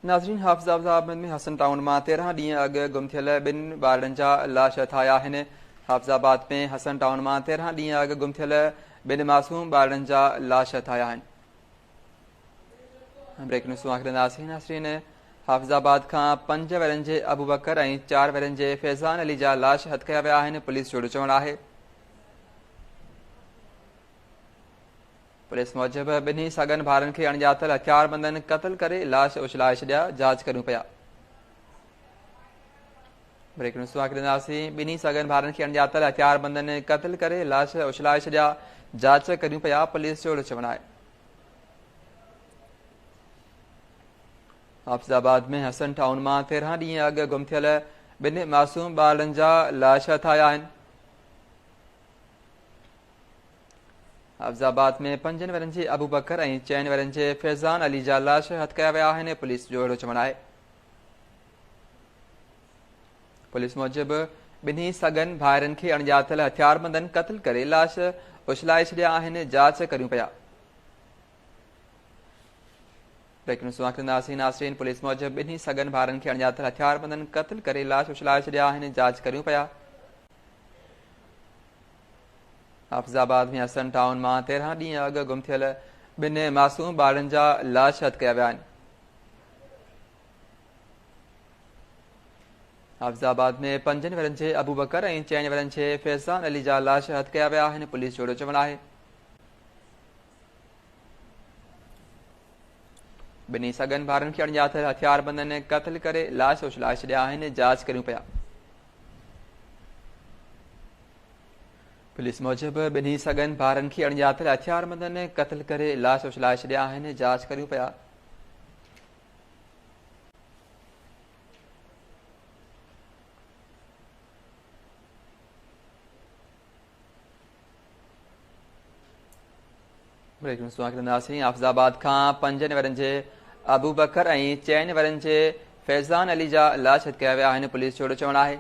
नाज़रीन, हाफ़िज़ाबाद में हसन टाउन में 13 ॾींहं अॻु गुम थियल ॿिनि ॿारनि जा लाश ठाहिया आहिनि। हाफ़िज़ाबाद में हसन टाउन में 13 ॾींहं अॻु गुम थियल ॿिनि मासूम ॿारनि जा लाश ठाहिया आहिनि। ब्रेक न्यूज़ वाखिरंदासीं। नाज़रीन, हाफ़िज़ाबाद खां 5 वरनि जे अबू बकर ऐं 4 वरनि जे फैज़ान अली जा लाश हथ कया विया आहिनि। पुलिस जो चवणु आहे। पुलिस मूजिब ॿिन्ही सगन भाउरनि खे अणॼातल हथियारबंदनि क़त्ल करे लाश उछलाए छॾिया। जांच करियूं पिया। ब्रेक न्यूज़ वाखिरंदासीं। ॿिन्ही सगन भाउरनि खे अणॼातल हथियारबंदनि क़त्ल करे लाश उछलाए छॾिया। जांच करियूं पिया। पुलिस जो चवणु आहे। हाफ़िज़ाबाद में हसन टाउन में 13 ॾींहं अॻु गुम थियल ॿिनि मासूम ॿारनि जा लाश ठाहिया आहिनि। हाफ़िज़ाबाद में 5 वरनि जे अबू बकर ऐं 4 वरनि जे फैज़ान अली जा लाश हथ कया विया आहिनि। पुलिस जो अहिड़ो चवणु आहे। पुलिस मूजिब ॿिन्ही सगन भाउरनि खे अणॼातल हथियारबंदनि क़त्ल करे लाश उछलाए छॾिया आहिनि। जांच करियूं पिया। ब्रेक न्यूज़ वाखिरंदासीं। नाज़रीन, पुलिस मूजिब ॿिन्ही सगन भाउरनि खे अणॼातल हथियारबंदनि क़त्ल करे लाश उछलाए छॾिया आहिनि। जांच करियूं पिया। हाफ़िज़ाबाद में हसन टाउन में 13 ॾींहं अॻु गुम थियल ॿिनि मासूम ॿारनि जा लाश हथ कया विया आहिनि। हाफ़िज़ाबाद में 5 वरनि जे अबू बकर ऐं 4 वरनि जे फैज़ान अली जा लाश हथ कया विया आहिनि। पुलिस जो चवणु आहे। ॿिन्ही सगन भाउरनि खे अणॼातल हथियारबंदनि क़त्ल करे लाश उछलाए छॾिया आहिनि। जांच करियूं पिया। पुलिस मूजिब ॿिन्ही सगन भाउरनि खे अणॼातल हथियारबंदनि क़त्ल करे लाश उछलाए छॾिया आहिनि। जांच करियूं पिया। ब्रेक न्यूज़ वाखिरंदासीं। हाफ़िज़ाबाद खां 5 वरनि जे अबू बकर ऐं 4 वरनि जे फैज़ान अली जा लाश हथ कया विया आहिनि। पुलिस जो चवणु आहे।